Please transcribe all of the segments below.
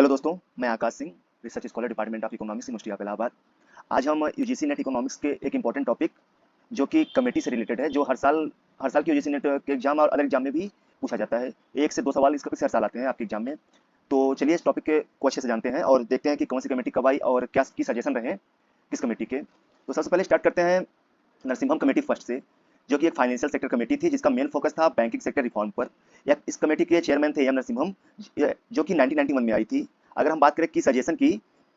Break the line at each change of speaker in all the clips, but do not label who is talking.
Hello दोस्तों, मैं Akash Singh, research scholar department of economics university of Allahabad. आज हम यूजीसी नेट इकोनॉमिक्स के एक इंपॉर्टेंट टॉपिक जो कि कमेटी से रिलेटेड है, जो हर साल के यूजीसी नेट के एग्जाम और अदर एग्जाम में भी पूछा जाता है। 1 से 2 सवाल इसका हर साल आते हैं आपके एग्जाम में। तो चलिए इस टॉपिक को अच्छे से जानते हैं और देखते हैं कि कौन सी कमेटी कब आई और क्या की सजेशन रहे किस कमेटी के। तो सबसे पहले स्टार्ट करते हैं नरसिम्हम कमेटी फर्स्ट से, जो कि एक फाइनेंशियल सेक्टर कमेटी थी जिसका मेन फोकस था बैंकिंग सेक्टर रिफॉर्म पर। या इस कमेटी के चेयरमैन थे एम नरसिम्हम, जो कि 1991 में आई थी। अगर हम बात करें की सजेशन की,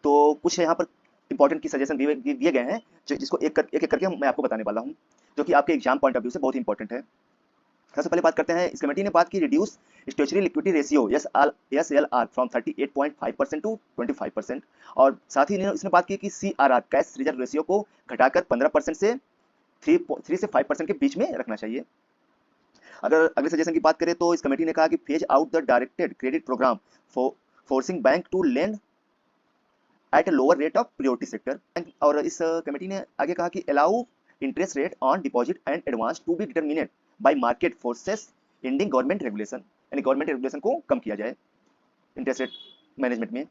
तो कुछ यहाँ पर इंपॉर्टेंट की सजेशन दिए गए हैं, जिसको एक एक करके मैं आपको बताने वाला हूँ, जो कि आपके एग्जाम पॉइंट ऑफ व्यू से बहुत इंपॉर्टेंट है। सबसे पहले बात करते हैं, इस कमेटी ने बात की reduce statutory liquidity ratio SLR from 38.5% to 25%। और साथ ही इसने बात की कि सीआरआर कैश रिजर्व रेशियो को घटाकर 15% से 3 से 5% के बीच में रखना चाहिए। अगर अगले सजेशन की बात करें तो इस कमेटी ने कहा कि phase out the directed credit programme forcing bank to lend at lower rate of priority sector. और इस कमेटी ने आगे कहा कि allow interest rate on deposit and advance to be determined by market forces ending government regulation, यानी government regulation को कम किया जाए इंटरेस्ट रेट मैनेजमेंट में।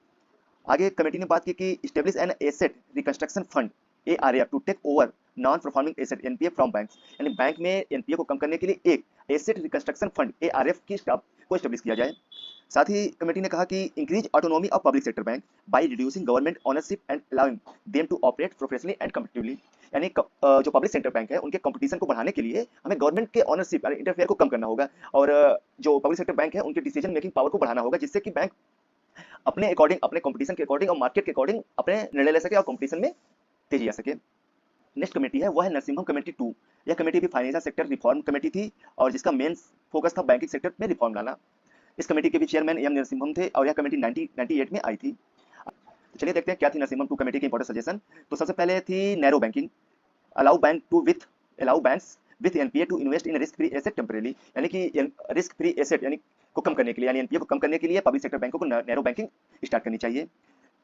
आगे कमेटी ने बात की कि establish an asset reconstruction fund ARF to take over non performing asset NPA from banks, यानी बैंक में एनपीए को कम करने के लिए एक एसेट रिकंस्ट्रक्शन फंड एआरएफ को एस्टेब्लिश किया जाए। साथ ही कमेटी ने कहा कि increase autonomy of public sector bank by reducing government ownership and allowing them to operate professionally and competitively, यानी जो पब्लिक सेक्टर बैंक है उनके कंपटीशन को बढ़ाने के लिए हमें गवर्नमेंट के ओनरशिप यानी इंटरफेयर को कम करना होगा, और जो पब्लिक सेक्टर बैंक है उनके डिसीजन मेकिंग पावर को बढ़ाना होगा, जिससे कि बैंक अपने अकॉर्डिंग, अपने कंपटीशन के अकॉर्डिंग और मार्केट के अकॉर्डिंग अपने निर्णय ले सके और कंपटीशन में तेजी आ सके। नेक्स्ट कमेटी है वह है नरसिम्हम कमेटी 2। यह कमेटी भी फाइनेंशियल सेक्टर रिफॉर्म कमेटी थी और जिसका मेन फोकस था बैंकिंग सेक्टर में रिफॉर्म लाना। इस कमेटी के भी चेयरमैन एम नरसिम्हम थे और यह कमेटी 1998 में आई थी। तो चलिए देखते हैं क्या थी नरसिम्हम 2 कमेटी की इंपॉर्टेंट सजेशन। तो सबसे पहले थी narrow banking, allow banks with NPA to invest in risk free asset temporarily, यानी कि रिस्क फ्री एसेट यानी को कम करने के लिए, यानी एनपीए को कम करने के लिए पब्लिक सेक्टर बैंकों को नैरो बैंकिंग स्टार्ट करनी चाहिए।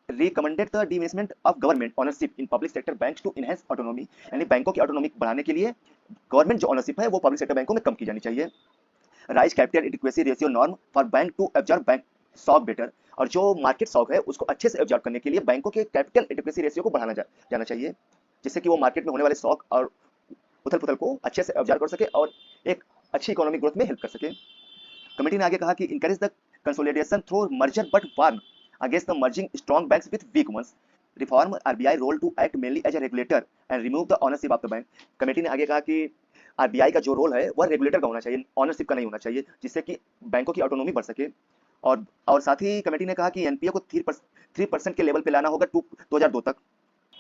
Recommended the divestment of government ownership in public sector banks to enhance autonomy, यानी बैंकों की ऑटोनॉमी बढ़ाने के लिए गवर्नमेंट जो ओनरशिप है वो पब्लिक सेक्टर बैंकों में कम की जानी चाहिए। Raise capital adequacy ratio norm for bank to absorb bank shock better, और जो मार्केट शॉक है उसको अच्छे से एब्जॉर्ब करने के लिए बैंकों के कैपिटल एडिक्वेसी रेशियो को बढ़ाना जाना चाहिए, जिससे कि वो मार्केट में होने वाले शॉक और उथल पुथल को अच्छे से एब्जॉर्ब कर सके और एक अच्छी इकोनॉमिक ग्रोथ में हेल्प कर सके। कमेटी ने आगे कहा कि encourage the consolidation through merger but warn against the merging strong banks with weak ones, reform RBI role to act mainly as a regulator and remove the ownership of the bank. Committee ने आगे कहा कि RBI का जो role है वह regulator का होना चाहिए, ऑनरशिप का नहीं होना चाहिए, जिससे कि बैंकों की ऑटोनॉमी बढ़ सके। और साथ ही कमेटी ने कहा कि एनपीए को 3% के लेवल पे लाना होगा 2002 तक।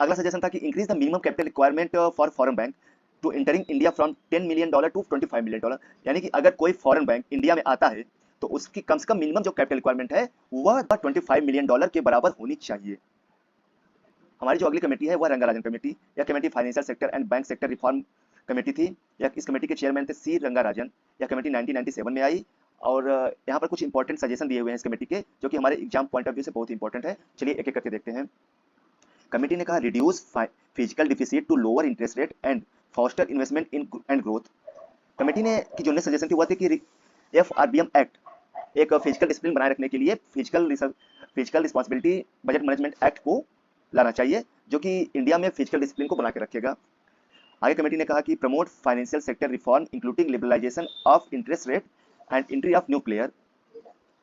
अगला सजेशन था कि increase the minimum capital requirement for foreign bank to entering India from $10 million to $25 million, यानी कि अगर कोई फॉरेन बैंक इंडिया में आता है तो उसकी कम से कम मिनिमम जो कैपिटल रिक्वायरमेंट है वह $25 मिलियन के बराबर होनी चाहिए। हमारी जो अगली कमेटी है वह रंगाराजन कमेटी। यह committee financial sector and bank sector reform committee थी। इस कमेटी के चेयरमैन थे सी रंगाराजन। यह कमेटी 1997 में आई और यहाँ पर कुछ इंपॉर्टेंट सजेशन दिए हुए हैं इस कमेटी के, जो कि हमारे एग्जाम पॉइंट ऑफ व्यू से बहुत इंपॉर्टेंट है। चलिए एक एक करके देखते हैं। कमेटी ने कहा reduce fiscal deficit to lower interest rate and foster investment in and growth. Committee ने की जो नेक्स्ट सजेशन थी वह थी कि एफआरबीएम एक्ट एक फिजिकल डिसिप्लिन बनाए रखने के लिए fiscal responsibility budget management act को लाना चाहिए, जो कि इंडिया में फिजिकल डिसिप्लिन को बना के रखेगा। आगे कमेटी ने कहा कि promote financial sector reform including liberalisation of interest rate and entry of new player.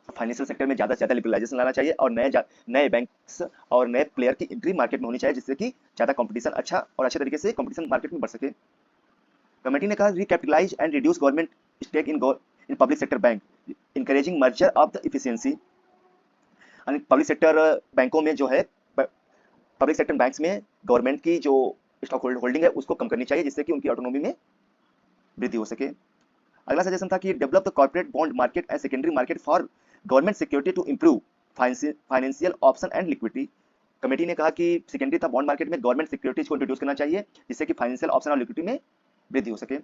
Financial sector में ज़्यादा से ज़्यादा लिबरलाइजेशन लाना चाहिए और नए बैंक्स और नए प्लेयर की एंट्री मार्केट में होनी चाहिए, जिससे कि ज़्यादा कंपटीशन अच्छा और अच्छे तरीके से कंपटीशन मार्केट में बढ़ सके। कमेटी ने कहा recapitalise and reduce government stake in public sector bank encouraging merger of the efficiency, public sector बैंकों में जो है पब्लिक सेक्टर बैंक्स में गवर्नमेंट की जो स्टॉक होल्डिंग है उसको कम करनी चाहिए, जिससे कि उनकी ऑटोनॉमी में वृद्धि हो सके। अगला सजेशन था कि develop the corporate bond market and secondary market for government security to improve financial option and liquidity. Committee ने कहा कि सेकेंडरी था बॉन्ड मार्केट में गवर्नमेंट सिक्योरिटीज को इंट्रोड्यूस करना चाहिए, जिससे कि फाइनेंशियल ऑप्शन और लिक्विडिटी में वृद्धि हो सके।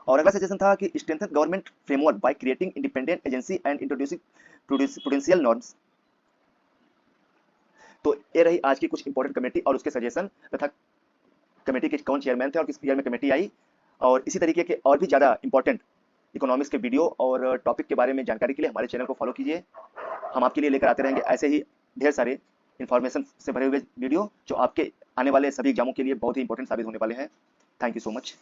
और अगला सजेशन था कि strengthen government framework by creating independent agency and introducing prudential norms. तो ये रही आज की कुछ इंपॉर्टेंट कमेटी और उसके सजेशन तथा कमेटी के कौन चेयरमैन थे और किस ईयर में कमेटी आई, और इसी तरीके के और भी ज़्यादा इंपॉर्टेंट इकोनॉमिक्स के वीडियो और टॉपिक के बारे में जानकारी के लिए हमारे चैनल को फॉलो कीजिए। हम आपके लिए लेकर आते रहेंगे ऐसे ही ढेर सारे इन्फॉर्मेशन से भरे हुए वीडियो जो आपके आने वाले सभी एग्जामों के लिए बहुत ही इंपॉर्टेंट साबित होने वाले हैं। Thank you so much.